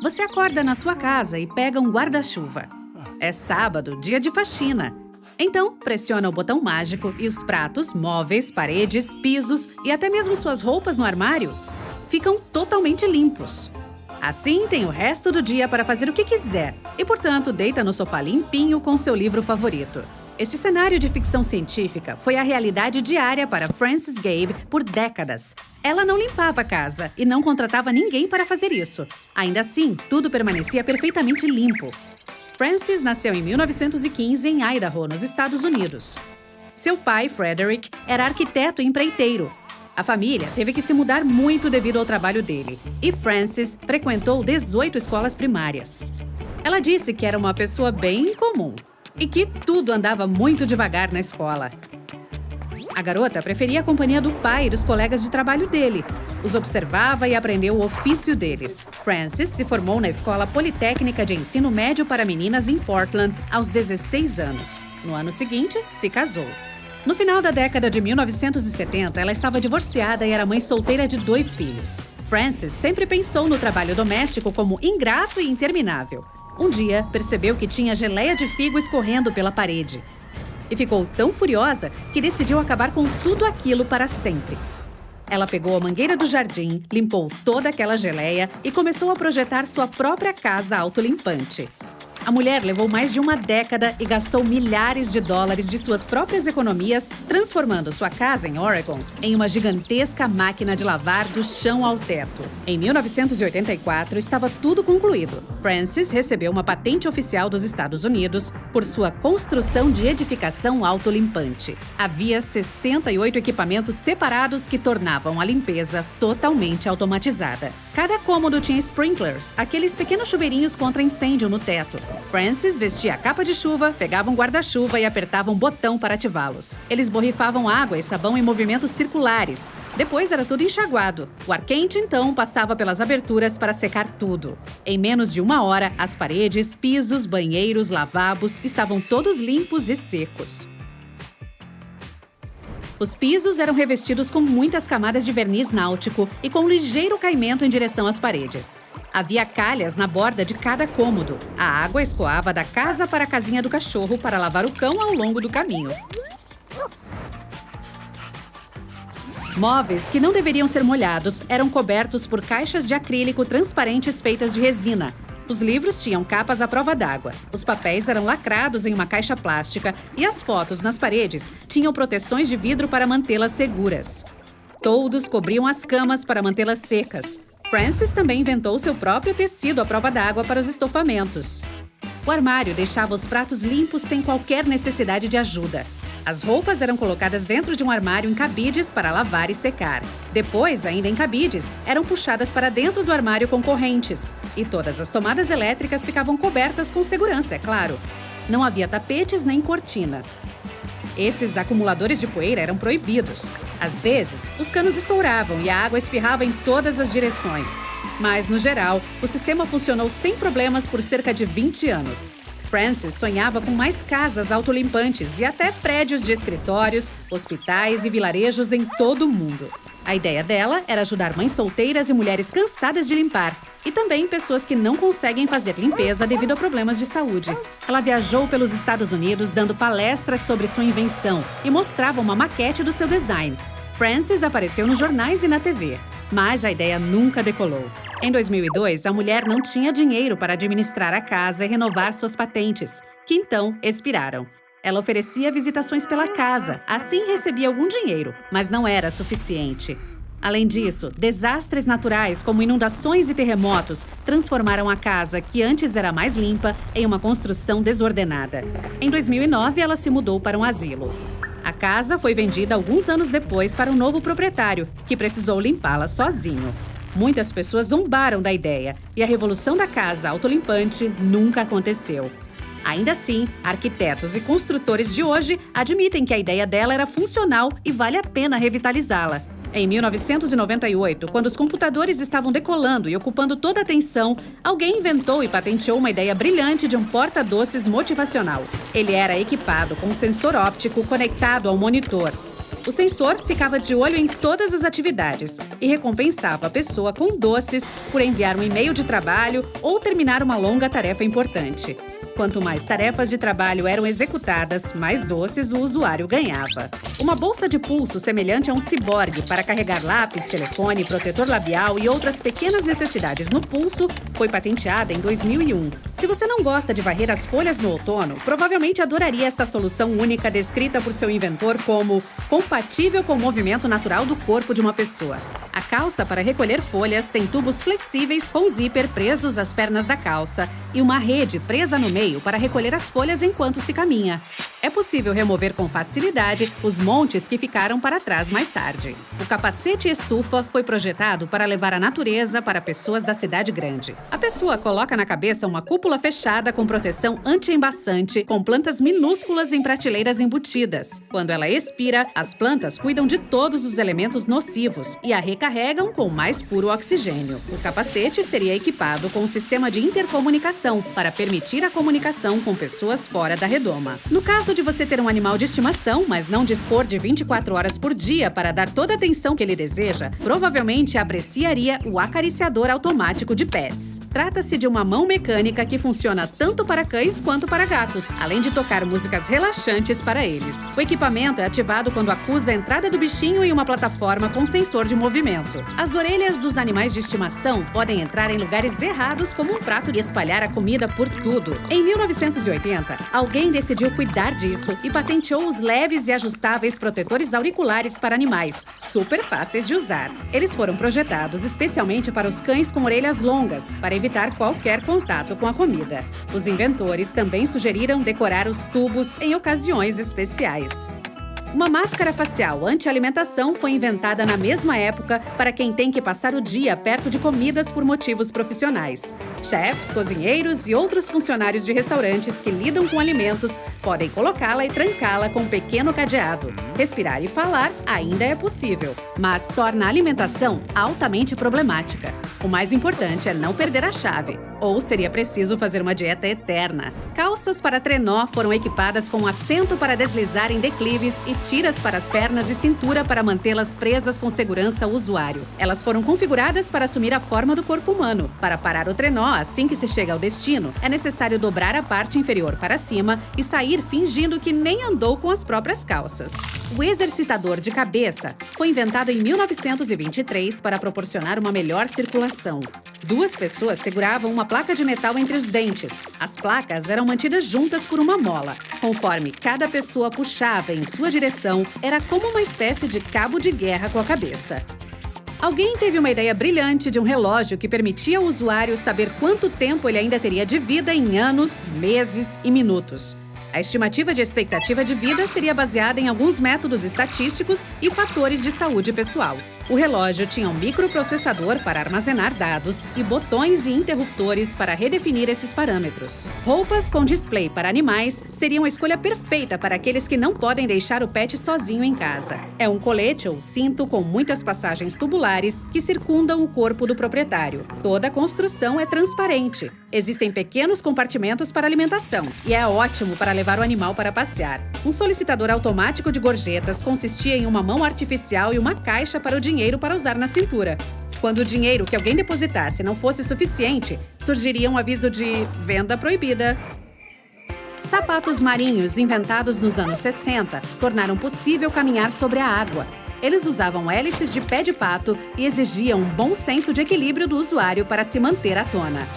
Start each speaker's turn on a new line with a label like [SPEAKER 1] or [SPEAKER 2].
[SPEAKER 1] Você acorda na sua casa e pega um guarda-chuva. É sábado, dia de faxina. Então, pressiona o botão mágico e os pratos, móveis, paredes, pisos e até mesmo suas roupas no armário ficam totalmente limpos. Assim, tem o resto do dia para fazer o que quiser e, portanto, deita no sofá limpinho com seu livro favorito. Este cenário de ficção científica foi a realidade diária para Frances Gabe por décadas. Ela não limpava a casa e não contratava ninguém para fazer isso. Ainda assim, tudo permanecia perfeitamente limpo. Frances nasceu em 1915 em Idaho, nos Estados Unidos. Seu pai, Frederick, era arquiteto e empreiteiro. A família teve que se mudar muito devido ao trabalho dele, e Frances frequentou 18 escolas primárias. Ela disse que era uma pessoa bem comum e que tudo andava muito devagar na escola. A garota preferia a companhia do pai e dos colegas de trabalho dele. Os observava e aprendeu o ofício deles. Frances se formou na Escola Politécnica de Ensino Médio para Meninas em Portland aos 16 anos. No ano seguinte, se casou. No final da década de 1970, ela estava divorciada e era mãe solteira de 2 filhos. Frances sempre pensou no trabalho doméstico como ingrato e interminável. Um dia, percebeu que tinha geleia de figo escorrendo pela parede. E ficou tão furiosa que decidiu acabar com tudo aquilo para sempre. Ela pegou a mangueira do jardim, limpou toda aquela geleia e começou a projetar sua própria casa autolimpante. A mulher levou mais de uma década e gastou milhares de dólares de suas próprias economias, transformando sua casa em Oregon em uma gigantesca máquina de lavar do chão ao teto. Em 1984, estava tudo concluído. Frances recebeu uma patente oficial dos Estados Unidos por sua construção de edificação autolimpante. Havia 68 equipamentos separados que tornavam a limpeza totalmente automatizada. Cada cômodo tinha sprinklers, aqueles pequenos chuveirinhos contra incêndio no teto. Frances vestia a capa de chuva, pegava um guarda-chuva e apertava um botão para ativá-los. Eles borrifavam água e sabão em movimentos circulares. Depois era tudo enxaguado. O ar quente, então, passava pelas aberturas para secar tudo. Em menos de 1 hora, as paredes, pisos, banheiros, lavabos estavam todos limpos e secos. Os pisos eram revestidos com muitas camadas de verniz náutico e com ligeiro caimento em direção às paredes. Havia calhas na borda de cada cômodo. A água escoava da casa para a casinha do cachorro para lavar o cão ao longo do caminho. Móveis que não deveriam ser molhados eram cobertos por caixas de acrílico transparentes feitas de resina. Os livros tinham capas à prova d'água. Os papéis eram lacrados em uma caixa plástica e as fotos nas paredes tinham proteções de vidro para mantê-las seguras. Toldos cobriam as camas para mantê-las secas. Frances também inventou seu próprio tecido à prova d'água para os estofamentos. O armário deixava os pratos limpos sem qualquer necessidade de ajuda. As roupas eram colocadas dentro de um armário em cabides para lavar e secar. Depois, ainda em cabides, eram puxadas para dentro do armário com correntes. E todas as tomadas elétricas ficavam cobertas com segurança, é claro. Não havia tapetes nem cortinas. Esses acumuladores de poeira eram proibidos. Às vezes, os canos estouravam e a água espirrava em todas as direções. Mas, no geral, o sistema funcionou sem problemas por cerca de 20 anos. Frances sonhava com mais casas autolimpantes e até prédios de escritórios, hospitais e vilarejos em todo o mundo. A ideia dela era ajudar mães solteiras e mulheres cansadas de limpar, e também pessoas que não conseguem fazer limpeza devido a problemas de saúde. Ela viajou pelos Estados Unidos dando palestras sobre sua invenção e mostrava uma maquete do seu design. Frances apareceu nos jornais e na TV, mas a ideia nunca decolou. Em 2002, a mulher não tinha dinheiro para administrar a casa e renovar suas patentes, que então expiraram. Ela oferecia visitações pela casa, assim recebia algum dinheiro, mas não era suficiente. Além disso, desastres naturais como inundações e terremotos transformaram a casa, que antes era mais limpa, em uma construção desordenada. Em 2009, ela se mudou para um asilo. A casa foi vendida alguns anos depois para um novo proprietário, que precisou limpá-la sozinho. Muitas pessoas zombaram da ideia e a revolução da casa autolimpante nunca aconteceu. Ainda assim, arquitetos e construtores de hoje admitem que a ideia dela era funcional e vale a pena revitalizá-la. Em 1998, quando os computadores estavam decolando e ocupando toda a atenção, alguém inventou e patenteou uma ideia brilhante de um porta-doces motivacional. Ele era equipado com um sensor óptico conectado ao monitor. O sensor ficava de olho em todas as atividades e recompensava a pessoa com doces por enviar um e-mail de trabalho ou terminar uma longa tarefa importante. Quanto mais tarefas de trabalho eram executadas, mais doces o usuário ganhava. Uma bolsa de pulso semelhante a um ciborgue para carregar lápis, telefone, protetor labial e outras pequenas necessidades no pulso foi patenteada em 2001. Se você não gosta de varrer as folhas no outono, provavelmente adoraria esta solução única descrita por seu inventor como compatível com o movimento natural do corpo de uma pessoa. A calça para recolher folhas tem tubos flexíveis com zíper presos às pernas da calça e uma rede presa no meio para recolher as folhas enquanto se caminha. É possível remover com facilidade os montes que ficaram para trás mais tarde. O capacete estufa foi projetado para levar a natureza para pessoas da cidade grande. A pessoa coloca na cabeça uma cúpula fechada com proteção anti-embaçante, com plantas minúsculas em prateleiras embutidas. Quando ela expira, as plantas cuidam de todos os elementos nocivos e a recarregam com o mais puro oxigênio. O capacete seria equipado com um sistema de intercomunicação para permitir a comunicação com pessoas fora da redoma. No caso de você ter um animal de estimação, mas não dispor de 24 horas por dia para dar toda a atenção que ele deseja, provavelmente apreciaria o acariciador automático de pets. Trata-se de uma mão mecânica que funciona tanto para cães quanto para gatos, além de tocar músicas relaxantes para eles. O equipamento é ativado quando acusa a entrada do bichinho em uma plataforma com sensor de movimento. As orelhas dos animais de estimação podem entrar em lugares errados como um prato e espalhar a comida por tudo. Em 1980, alguém decidiu cuidar disso e patenteou os leves e ajustáveis protetores auriculares para animais, super fáceis de usar. Eles foram projetados especialmente para os cães com orelhas longas, para evitar qualquer contato com a comida. Os inventores também sugeriram decorar os tubos em ocasiões especiais. Uma máscara facial anti-alimentação foi inventada na mesma época para quem tem que passar o dia perto de comidas por motivos profissionais. Chefes, cozinheiros e outros funcionários de restaurantes que lidam com alimentos podem colocá-la e trancá-la com um pequeno cadeado. Respirar e falar ainda é possível, mas torna a alimentação altamente problemática. O mais importante é não perder a chave, ou seria preciso fazer uma dieta eterna. Calças para trenó foram equipadas com um assento para deslizar em declives e tiras para as pernas e cintura para mantê-las presas com segurança ao usuário. Elas foram configuradas para assumir a forma do corpo humano. Para parar o trenó assim que se chega ao destino, é necessário dobrar a parte inferior para cima e sair fingindo que nem andou com as próprias calças. O exercitador de cabeça foi inventado em 1923 para proporcionar uma melhor circulação. Duas pessoas seguravam uma placa de metal entre os dentes. As placas eram mantidas juntas por uma mola. Conforme cada pessoa puxava em sua direção, era como uma espécie de cabo de guerra com a cabeça. Alguém teve uma ideia brilhante de um relógio que permitia ao usuário saber quanto tempo ele ainda teria de vida em anos, meses e minutos. A estimativa de expectativa de vida seria baseada em alguns métodos estatísticos e fatores de saúde pessoal. O relógio tinha um microprocessador para armazenar dados e botões e interruptores para redefinir esses parâmetros. Roupas com display para animais seriam a escolha perfeita para aqueles que não podem deixar o pet sozinho em casa. É um colete ou cinto com muitas passagens tubulares que circundam o corpo do proprietário. Toda a construção é transparente. Existem pequenos compartimentos para alimentação e é ótimo para levar o animal para passear. Um solicitador automático de gorjetas consistia em uma mão artificial e uma caixa para o dinheiro para usar na cintura. Quando o dinheiro que alguém depositasse não fosse suficiente, surgiria um aviso de venda proibida. Sapatos marinhos inventados nos anos 60 tornaram possível caminhar sobre a água. Eles usavam hélices de pé de pato e exigiam um bom senso de equilíbrio do usuário para se manter à tona.